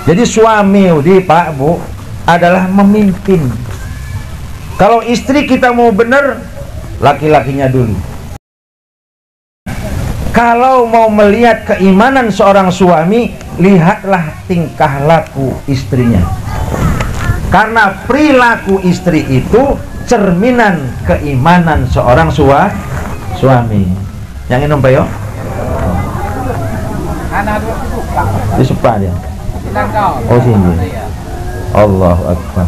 Jadi suami di Pak Bu adalah memimpin. Kalau istri kita mau benar, laki-lakinya dulu. Kalau mau melihat keimanan seorang suami, lihatlah tingkah laku istrinya. Karena perilaku istri itu cerminan keimanan seorang suami. Yang ini Pak yo? Di sepan dia. Oh sini. Allahu Akbar.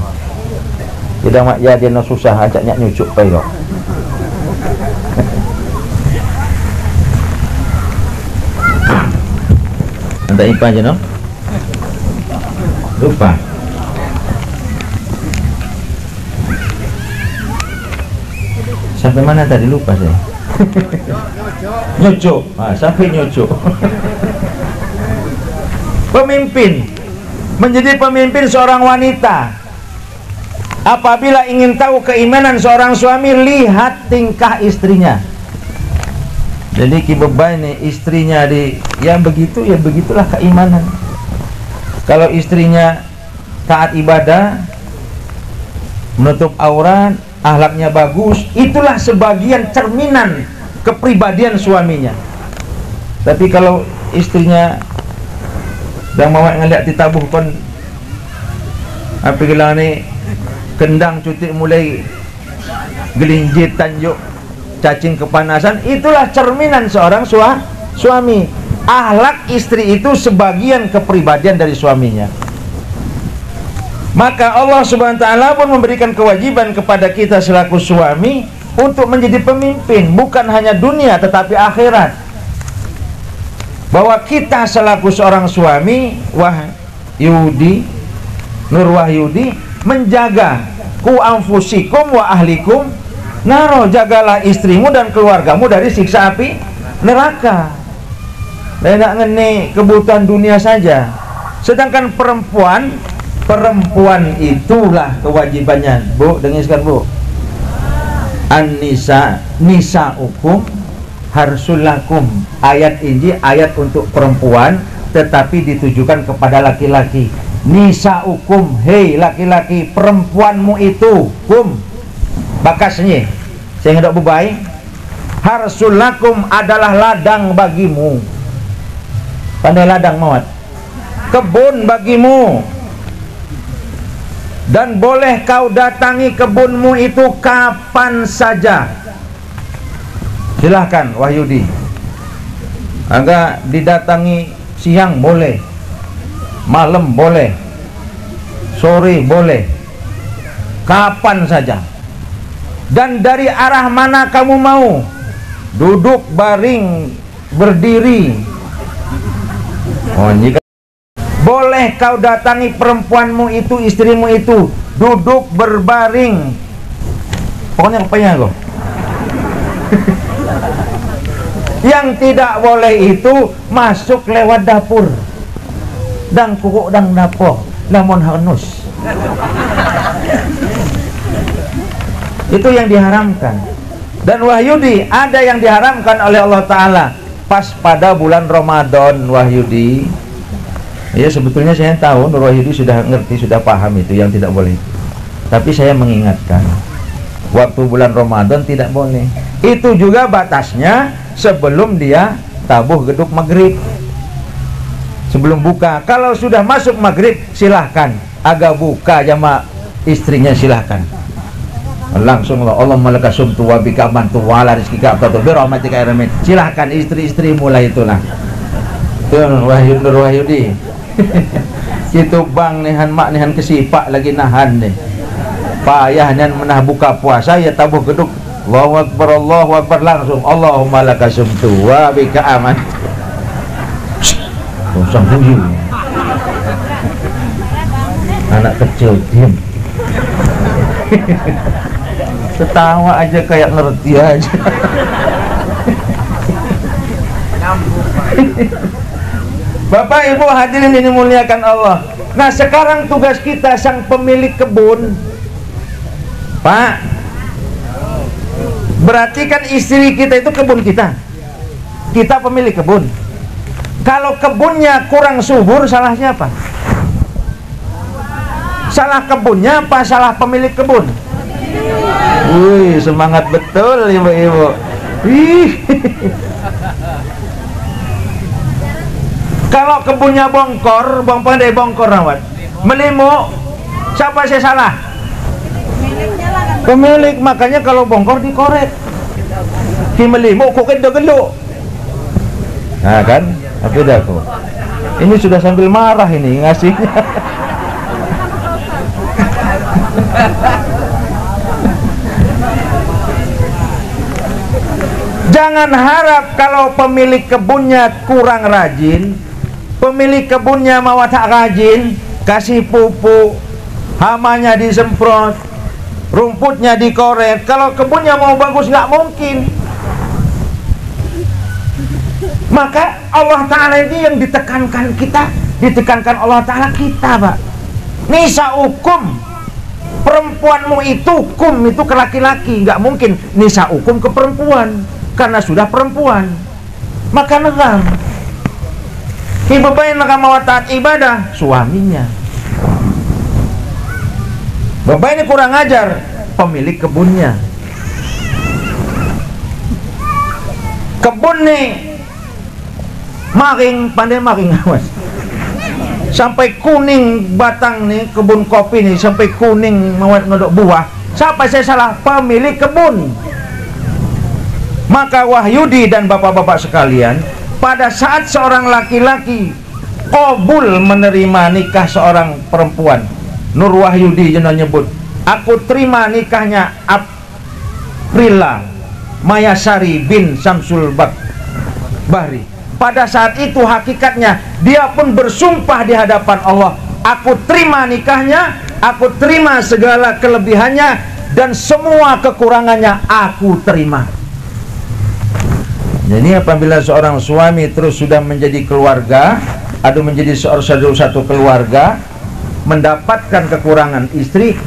Tidak mak ya dia no susah ajaknya nyucuk Pak yo. Nanti ipa aja no? Lupa. Sampai mana tadi lupa saya? Nyucuk. Sampai nyucuk. Pemimpin. Menjadi pemimpin seorang wanita. Apabila ingin tahu keimanan seorang suami, lihat tingkah istrinya. Jadi kibebay nih istrinya ya begitu, ya begitulah keimanan. Kalau istrinya taat ibadah, menutup aurat, akhlaknya bagus, itulah sebagian cerminan kepribadian suaminya. Tapi kalau istrinya dan mau ngeliat ditabuh kon apa gila nih kendang cuti mulai gelinjit tanjuk cacing kepanasan, itulah cerminan seorang suami. Akhlak istri itu sebagian kepribadian dari suaminya. Maka Allah Subhanahu wa taala pun memberikan kewajiban kepada kita selaku suami untuk menjadi pemimpin, bukan hanya dunia tetapi akhirat. Bahwa kita selaku seorang suami, Nur Wahyudi, menjaga ku anfusikum wa ahlikum naro, jagalah istrimu dan keluargamu dari siksa api neraka. Tidak ngene kebutuhan dunia saja. Sedangkan perempuan itulah kewajibannya. Bu, dengarkan Bu. Nisa'ukum harsulakum. Ayat ini ayat untuk perempuan, tetapi ditujukan kepada laki-laki. Nisa'ukum, hei laki-laki, perempuanmu itu bakasnya saya hendak bubai. Harsulakum adalah ladang bagimu. Pandai ladang mawat, kebun bagimu, dan boleh kau datangi kebunmu itu kapan saja. Silahkan Wahyudi, agak didatangi siang boleh, malam boleh, sore boleh, kapan saja. Dan dari arah mana kamu mau, duduk, baring, berdiri, jika boleh kau datangi perempuanmu itu, istrimu itu, duduk, berbaring, pokoknya apanya kok. Yang tidak boleh itu masuk lewat dapur, dan kukuk dan dapur, namun hanus. Itu yang diharamkan. Dan Wahyudi, ada yang diharamkan oleh Allah Ta'ala pas pada bulan Ramadan. Wahyudi, ya sebetulnya saya tahu Nur Wahyudi sudah ngerti, sudah paham itu yang tidak boleh. Tapi saya mengingatkan, waktu bulan Ramadan tidak boleh. Itu juga batasnya sebelum dia tabuh geduk maghrib, sebelum buka. Kalau sudah masuk maghrib silahkan, agak buka jama istrinya silahkan. Langsung Allah malakasum tu wabika bantu wala rizkika abtatu birahmatika ya rahmat. Silahkan istri-istri mulai itulah. Nur Wahyudi. Itu bang nihan mak nihan kesipak lagi nahan nih. Payah nihan menah buka puasa ya tabuh geduk. Allahu Akbar langsung Allahumma lakasum tu wabika aman. Usah bunyi. Anak kecil diam. Ketawa aja kayak ngerti aja. Bapak Ibu hadirin ini muliakan Allah. Nah sekarang tugas kita sang pemilik kebun, Pak, berarti kan istri kita itu kebun kita. Kita pemilik kebun. Kalau kebunnya kurang subur, salah siapa? Salah kebunnya apa salah pemilik kebun? Wih, semangat betul ibu-ibu. Kalau kebunnya bongkor, bong pandai bongkor rawat, melimuk, siapa saya salah? Pemilik. Makanya kalau bongkor dikorek. Ki melimuk kok gelo-gelo. Nah kan, apa dah kok? Ini sudah sambil marah ini ngasihnya. Jangan harap kalau pemilik kebunnya kurang rajin, pemilik kebunnya mau tak rajin, kasih pupuk, hamanya disemprot, rumputnya dikorek, kalau kebunnya mau bagus nggak mungkin. Maka Allah Ta'ala ini yang ditekankan kita, ditekankan Allah Ta'ala kita, Pak. Nisa hukum, perempuanmu itu hukum itu ke laki-laki, nggak mungkin nisa hukum ke perempuan karena sudah perempuan. Maka negam ibu bayi negam mau taat ibadah suaminya. Bapak ini kurang ajar, pemilik kebunnya. Kebun nih maring, pandai maring awas, sampai kuning batang nih, kebun kopi nih sampai kuning mawat ngodok buah. Siapa saya salah? Pemilik kebun. Maka Wahyudi dan bapak-bapak sekalian, pada saat seorang laki-laki qabul menerima nikah seorang perempuan, Nur Wahyudi jenah nyebut, aku terima nikahnya Aprila Mayasari bin Samsul Bahri. Pada saat itu hakikatnya dia pun bersumpah di hadapan Allah, aku terima nikahnya, aku terima segala kelebihannya dan semua kekurangannya aku terima. Jadi apabila seorang suami terus sudah menjadi keluarga atau menjadi satu keluarga, mendapatkan kekurangan istri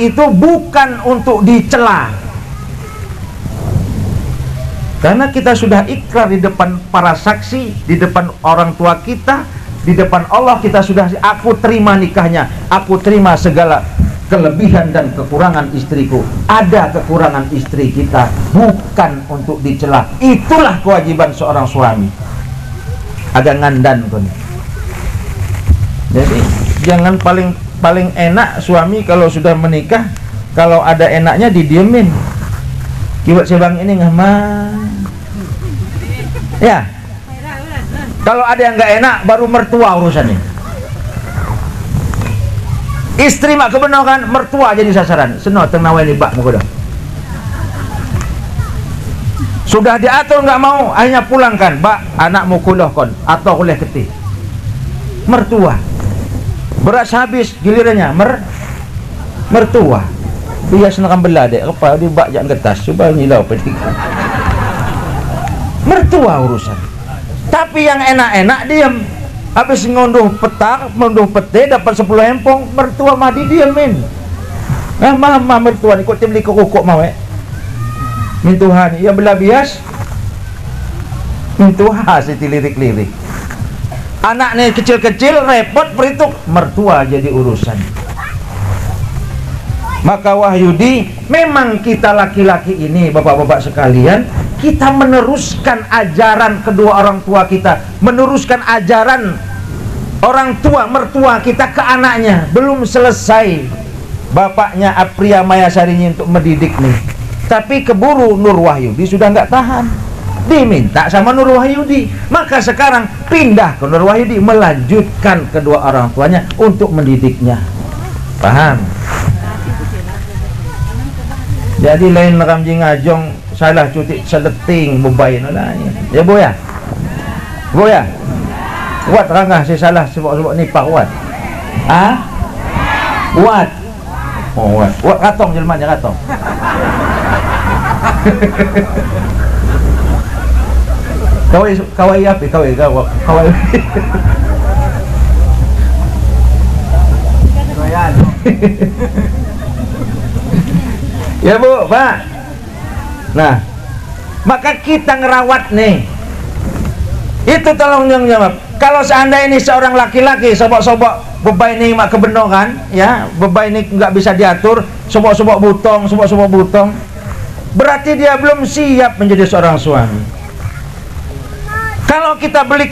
itu bukan untuk dicela, karena kita sudah ikrar di depan para saksi, di depan orang tua kita, di depan Allah, kita sudah, aku terima nikahnya, aku terima segala kelebihan dan kekurangan istriku. Ada kekurangan istri kita bukan untuk dicela. Itulah kewajiban seorang suami. Agak ngandan kon. Jadi jangan paling enak suami kalau sudah menikah, kalau ada enaknya didiemin. Kiwat sebang ini ngaman. Ya. Kalau ada yang nggak enak baru mertua urusannya. Istri mak kebenar kan, mertua jadi sasaran. Seno tengah wali bak muka dah. Sudah diatur nggak mau, akhirnya pulangkan. Bak, anakmu kuliah kon atau kuliah ketih. Mertua. Beras habis gilirannya mertua. Dia senang belah dek, apa di bak jangan kertas. Coba nyilau petik. Mertua urusan. Tapi yang enak-enak diam. Habis ngunduh petak, ngunduh pete, dapat 10 empong, mertua mah didiamin. Mama mertua ni, kok tim beli kokok mau min Tuhan, ia belah bias min Tuhan, si lirik-lirik. Anak ni kecil-kecil, repot perituk, mertua jadi urusan. Maka Wahyudi, memang kita laki-laki ini, bapak-bapak sekalian, kita meneruskan ajaran kedua orang tua kita, meneruskan ajaran orang tua mertua kita ke anaknya. Belum selesai bapaknya Apria Mayasari untuk mendidik nih, tapi keburu Nur Wahyudi sudah nggak tahan, diminta sama Nur Wahyudi. Maka sekarang pindah ke Nur Wahyudi, melanjutkan kedua orang tuanya untuk mendidiknya. Paham? Jadi lain ramji ngajong salah cuti seleting bubain lah ya bu ya, bu ya, kuat rangah saya salah sebab ni pak kuat, kuat, oh kuat katong jelmanya katong. Kawai apa kawai ya bu, pak. Nah, maka kita ngerawat nih. Itu tolong jawab. Kalau seandainya ini seorang laki-laki sobok-sobok bebai ini mak kebenaran ya, bebai ini nggak bisa diatur, sebok-sebok butong, berarti dia belum siap menjadi seorang suami. Kalau kita beli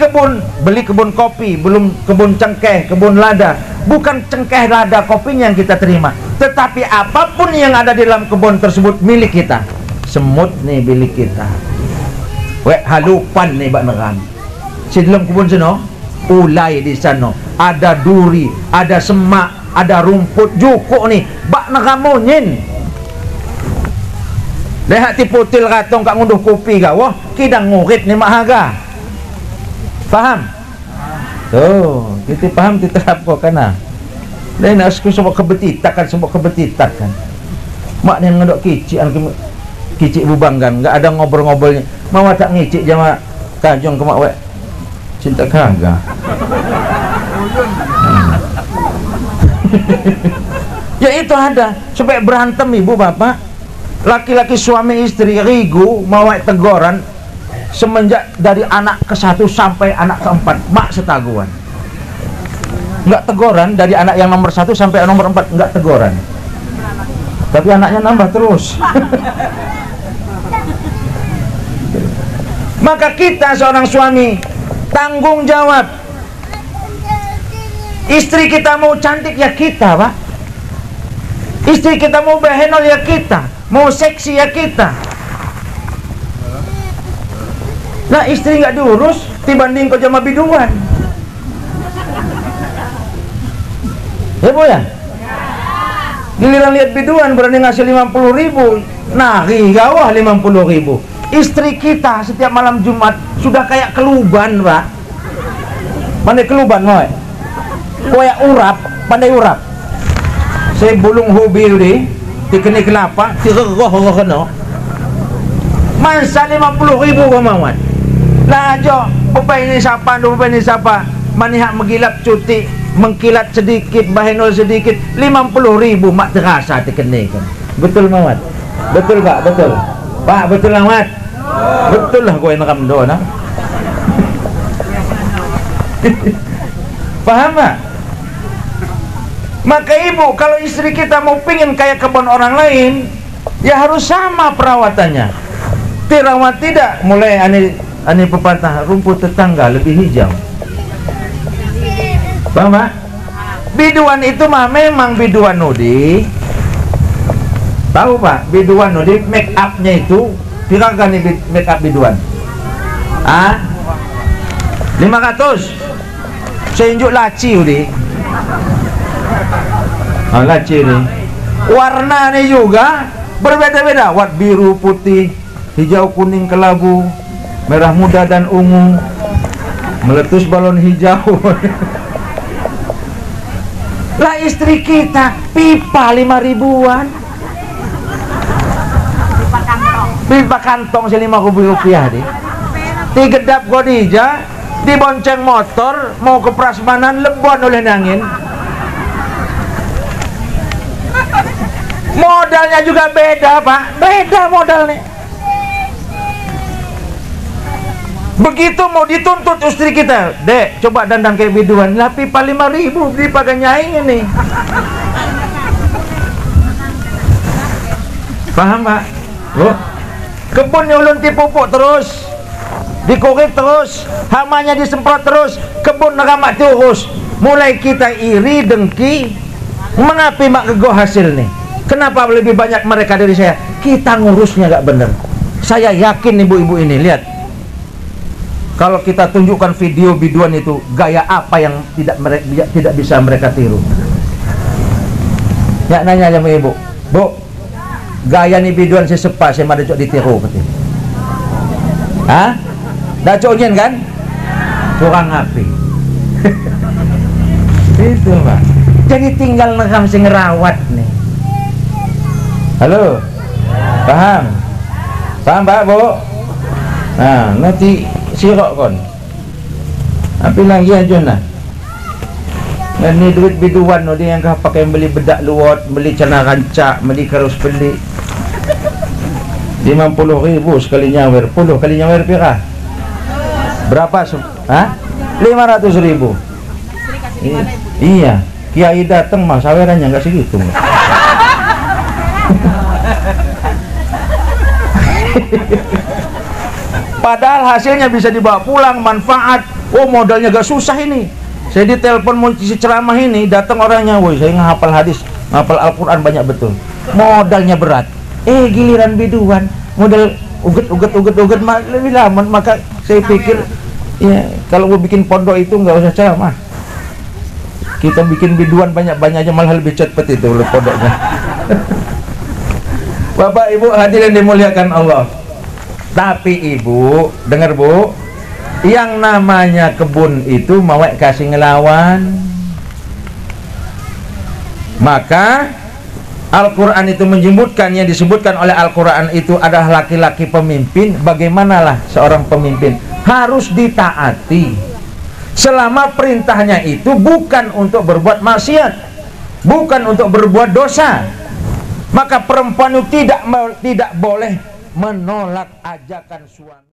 kebun kopi, belum kebun cengkeh, kebun lada, bukan cengkeh, lada, kopinya yang kita terima, tetapi apapun yang ada di dalam kebun tersebut milik kita. Semut nih milik kita, halupan nih bak neram. Si dalam kebun sana, ulai di sana, ada duri, ada semak, ada rumput jukuk nih, bak neram monyin. Lihat ti putil katong kak ngunduh kopi kak, wah kidang ngurit nih mak harga. Paham? Tuh, kita paham kita terap kok kana. Lain asku sebab kebetitakan, mak ni ngedok kicik bubanggan, enggak ada ngobrol-ngobrolnya. Mama tak ngicik jama kajong ke mak wek. Cinta kagak. Ya itu ada, supaya berantem ibu bapak. Laki-laki suami istri rigu mau teguran semenjak dari anak ke-1 sampai anak ke-4, mak setaguan. Enggak teguran dari anak yang nomor 1 sampai nomor 4, enggak teguran. Tapi anaknya nambah terus. Maka kita seorang suami tanggung jawab. Istri kita mau cantik ya kita, Pak. Istri kita mau behenol ya kita, mau seksi ya kita. Nah istri nggak diurus dibanding kau jama biduan. Ya bu ya. Giliran lihat biduan berani ngasih 50.000, nari gawah 50.000. Istri kita setiap malam Jumat sudah kayak keluban, Pak. Pandai keluban, hoy. Kayak urap, pandai urap. Saya bulung hobi di dikeni kelapa, diregoh kena. Masa 50.000 kemauan. Lah aja, bebai ini siapa, manihak megilap cuti, mengkilat sedikit, bahenol sedikit, 50.000 mak terasa dikeni kan. Betul Mawat? Betul Pak, betul. Pak, betul Mawat? Betul lah gue nakam doa nah. Paham Pak? Maka ibu, kalau istri kita mau pingin kayak kebun orang lain, ya harus sama perawatannya. Dirawat tidak, mulai ani pepatah, rumput tetangga lebih hijau. Paham Pak? Biduan itu mah memang biduan nudi. Tahu Pak, biduan nudi make upnya itu piraga nih make up biduan? 500. Saya unjuk laci udi. Laci nih. Warnanya juga berbeda-beda. Wat biru, putih, hijau, kuning, kelabu, merah muda dan ungu, meletus balon hijau. Lah istri kita pipa 5.000-an. Pipa kantong Rp5.000 deh. Digedap Godija, dibonceng motor mau ke prasmanan, lebon oleh angin. Modalnya juga beda Pak, beda modalnya. Begitu mau dituntut istri kita, dek coba dandan kayak biduan, lah pipa 5.000 dipakai nyaing ini. Paham Pak? Oh. Kebunnya ulun dipupuk terus, dikorek terus, hamanya disemprot terus, kebun neramak terus. Mulai kita iri, dengki, mengapa mak kego hasil nih? Kenapa lebih banyak mereka dari saya? Kita ngurusnya gak bener. Saya yakin ibu-ibu ini, lihat, kalau kita tunjukkan video biduan itu, gaya apa yang tidak bisa mereka tiru? Ya nanya sama ibu, Bu, gaya nih biduan si sepa, saya ada cok ditiru peti. Hah? Dah coknya kan? Kurang api. Itu Pak. Jadi tinggal neram si ngerawat nih. Halo? Paham? Paham Pak, Bu? Nah, nanti sirok kon. Api lagi aja nah. Dan ini duit biduan no, dia yang kah pakai beli bedak luot, beli celana rancak, beli karus pelik. 50.000 sekali nyawer, 10 kali nyawer pira? Berapa? 500.000. Iya, kiai datang mah sawerannya nggak segitu. Padahal hasilnya bisa dibawa pulang, manfaat. Oh, modalnya gak susah ini. Saya ditelepon mau isi ceramah ini, datang orangnya, woi saya ngehafal hadis, ngehafal Al-Quran banyak betul. Modalnya berat. Giliran biduan, modal uget lebih lama. Maka saya pikir, ya kalau mau bikin pondok itu nggak usah ceramah. Kita bikin biduan banyak-banyak aja malah lebih cepet itu pondoknya. Bapak Ibu hadirin dimuliakan Allah. Tapi Ibu, dengar Bu, yang namanya kebun itu mau kasih ngelawan. Maka Al-Quran itu menyebutkan, yang disebutkan oleh Al-Quran itu adalah laki-laki pemimpin. Bagaimanalah seorang pemimpin? Harus ditaati selama perintahnya itu bukan untuk berbuat maksiat, bukan untuk berbuat dosa. Maka perempuan itu tidak boleh menolak ajakan suami.